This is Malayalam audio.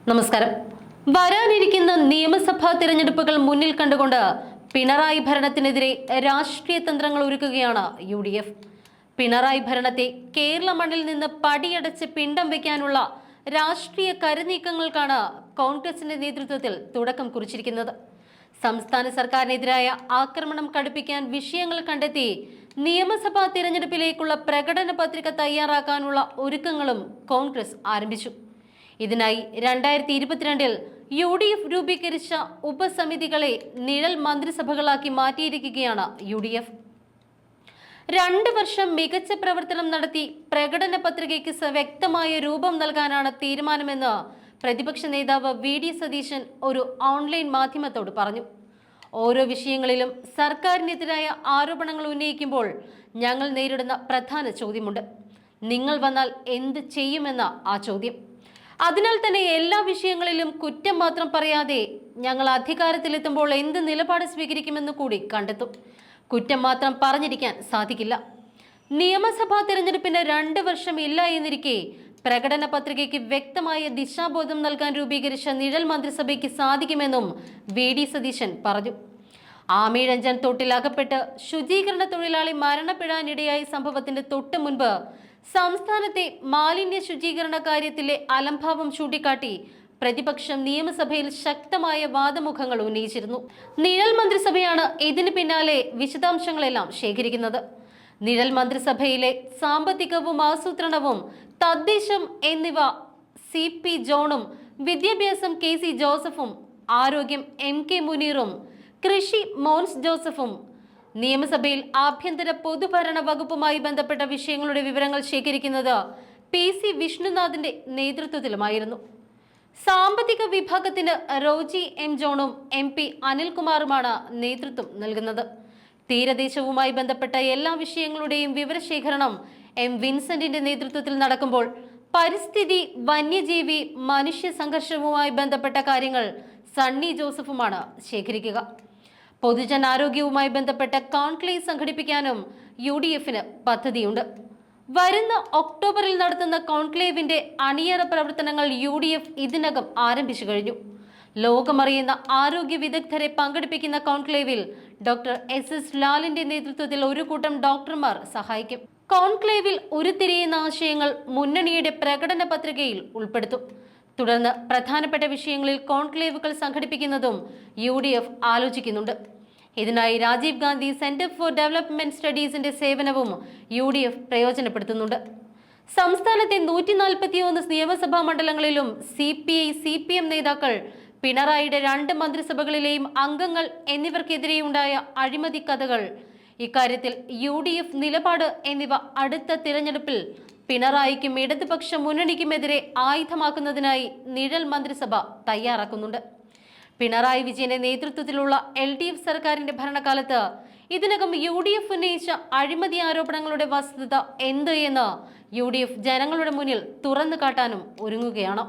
നമസ്കാരം. വരാനിരിക്കുന്ന നിയമസഭാ തിരഞ്ഞെടുപ്പുകൾ മുന്നിൽ കണ്ടുകൊണ്ട് പിണറായി ഭരണത്തിനെതിരെ രാഷ്ട്രീയ തന്ത്രങ്ങൾ ഒരുക്കുകയാണ് UDF. പിണറായി ഭരണത്തെ കേരള മണ്ണിൽ നിന്ന് പടിയടച്ച് പിണ്ടം വയ്ക്കാനുള്ള രാഷ്ട്രീയ കരുനീക്കങ്ങൾക്കാണ് കോൺഗ്രസിന്റെ നേതൃത്വത്തിൽ തുടക്കം കുറിച്ചിരിക്കുന്നത്. സംസ്ഥാന സർക്കാരിനെതിരായ ആക്രമണം കടുപ്പിക്കാൻ വിഷയങ്ങൾ കണ്ടെത്തി നിയമസഭാ തിരഞ്ഞെടുപ്പിലേക്കുള്ള പ്രകടന പത്രിക തയ്യാറാക്കാനുള്ള ഒരുക്കങ്ങളും കോൺഗ്രസ് ആരംഭിച്ചു. ഇതിനായി 2022 UDF രൂപീകരിച്ച ഉപസമിതികളെ നിഴൽ മന്ത്രിസഭകളാക്കി മാറ്റിയിരിക്കുകയാണ് UDF. 2 വർഷം മികച്ച പ്രവർത്തനം നടത്തി പ്രകടന പത്രികയ്ക്ക് വ്യക്തമായ രൂപം നൽകാനാണ് തീരുമാനമെന്ന് പ്രതിപക്ഷ നേതാവ് VD സതീശൻ ഒരു ഓൺലൈൻ മാധ്യമത്തോട് പറഞ്ഞു. ഓരോ വിഷയങ്ങളിലും സർക്കാരിനെതിരായ ആരോപണങ്ങൾ ഉന്നയിക്കുമ്പോൾ ഞങ്ങൾ നേരിടുന്ന പ്രധാന ചോദ്യമുണ്ട്. നിങ്ങൾ വന്നാൽ എന്ത് ചെയ്യുമെന്ന ആ ചോദ്യം. അതിനാൽ തന്നെ എല്ലാ വിഷയങ്ങളിലും കുറ്റം മാത്രം പറയാതെ ഞങ്ങൾ അധികാരത്തിലെത്തുമ്പോൾ എന്ത് നിലപാട് സ്വീകരിക്കുമെന്ന് കൂടി കണ്ടെത്തും. കുറ്റം മാത്രം പറഞ്ഞിരിക്കാൻ സാധിക്കില്ല. നിയമസഭാ തെരഞ്ഞെടുപ്പിന് 2 വർഷം ഇല്ല എന്നിരിക്കെ പ്രകടന പത്രികയ്ക്ക് വ്യക്തമായ ദിശാബോധം നൽകാൻ രൂപീകരിച്ച നിഴൽ മന്ത്രിസഭയ്ക്ക് സാധിക്കുമെന്നും VD സതീശൻ പറഞ്ഞു. ആമീഴഞ്ചൻ തോട്ടിൽ അകപ്പെട്ട് ശുചീകരണ തൊഴിലാളി മരണപ്പെടാനിടയായ സംഭവത്തിന്റെ തൊട്ടു മുൻപ് സംസ്ഥാനത്തെ മാലിന്യ ശുചീകരണ കാര്യത്തിലെ അലംഭാവം ചൂണ്ടിക്കാട്ടി പ്രതിപക്ഷം നിയമസഭയിൽ ശക്തമായ വാദമുഖങ്ങൾ ഉന്നയിച്ചിരുന്നു. നിഴൽ മന്ത്രിസഭയാണ് ഇതിന് പിന്നാലെ വിശദാംശങ്ങളെല്ലാം ശേഖരിക്കുന്നത്. നിഴൽ മന്ത്രിസഭയിലെ സാമ്പത്തികവും ആസൂത്രണവും തദ്ദേശം എന്നിവ CP ജോണും, വിദ്യാഭ്യാസം KC ജോസഫും, ആരോഗ്യം MK മുനീറും, കൃഷി മോൻസ് ജോസഫും, നിയമസഭയിൽ ആഭ്യന്തര പൊതുഭരണ വകുപ്പുമായി ബന്ധപ്പെട്ട വിഷയങ്ങളുടെ വിവരങ്ങൾ ശേഖരിക്കുന്നത് PC വിഷ്ണുനാഥിന്റെ നേതൃത്വത്തിലുമായിരുന്നു. സാമ്പത്തിക വിഭാഗത്തിന് റോജി M ജോണും MP അനിൽകുമാറുമാണ് നേതൃത്വം നൽകുന്നത്. തീരദേശവുമായി ബന്ധപ്പെട്ട എല്ലാ വിഷയങ്ങളുടെയും വിവരശേഖരണം M വിൻസെന്റിന്റെ നേതൃത്വത്തിൽ നടക്കുമ്പോൾ പരിസ്ഥിതി, വന്യജീവി, മനുഷ്യ സംഘർഷവുമായി ബന്ധപ്പെട്ട കാര്യങ്ങൾ സണ്ണി ജോസഫുമാണ് ശേഖരിക്കുക. പൊതുജനാരോഗ്യവുമായി ബന്ധപ്പെട്ട കോൺക്ലേവ് സംഘടിപ്പിക്കാനും UDFന് പദ്ധതിയുണ്ട്. വരുന്ന ഒക്ടോബറിൽ നടത്തുന്ന കോൺക്ലേവിന്റെ അണിയറ പ്രവർത്തനങ്ങൾ UDF ഇതിനകം ആരംഭിച്ചു കഴിഞ്ഞു. ലോകമറിയുന്ന ആരോഗ്യ വിദഗ്ധരെ പങ്കെടുപ്പിക്കുന്ന കോൺക്ലേവിൽ ഡോക്ടർ SS ലാലിന്റെ നേതൃത്വത്തിൽ ഒരു കൂട്ടം ഡോക്ടർമാർ സഹായിക്കും. കോൺക്ലേവിൽ ഉരുത്തിരിയുന്ന ആശയങ്ങൾ മുന്നണിയുടെ പ്രകടന പത്രികയിൽ ഉൾപ്പെടുത്തും. തുടർന്ന് പ്രധാനപ്പെട്ട വിഷയങ്ങളിൽ കോൺക്ലേവുകൾ സംഘടിപ്പിക്കുന്നതും UDF ആലോചിക്കുന്നുണ്ട്. ഇതിനായി Rajiv Gandhi centre for development സ്റ്റഡീസിന്റെ സേവനവും UDF പ്രയോജനപ്പെടുത്തുന്നുണ്ട്. സംസ്ഥാനത്തെ 141 നിയമസഭാ മണ്ഡലങ്ങളിലും CPI CPM നേതാക്കൾ, പിണറായിയുടെ 2 മന്ത്രിസഭകളിലെയും അംഗങ്ങൾ എന്നിവർക്കെതിരെയുണ്ടായ അഴിമതി കഥകൾ, ഇക്കാര്യത്തിൽ UDF നിലപാട് എന്നിവ അടുത്ത തിരഞ്ഞെടുപ്പിൽ പിണറായിക്കും ഇടതുപക്ഷ മുന്നണിക്കുമെതിരെ ആയുധമാക്കുന്നതിനായി നിഴൽ മന്ത്രിസഭ തയ്യാറാക്കുന്നുണ്ട്. പിണറായി വിജയന്റെ നേതൃത്വത്തിലുള്ള LDF സർക്കാരിന്റെ ഭരണകാലത്ത് ഇതിനകം UDF ഉന്നയിച്ച അഴിമതി ആരോപണങ്ങളുടെ വസ്തുത എന്ത് എന്ന് UDF ജനങ്ങളുടെ മുന്നിൽ തുറന്നു കാട്ടാനും ഒരുങ്ങുകയാണ്.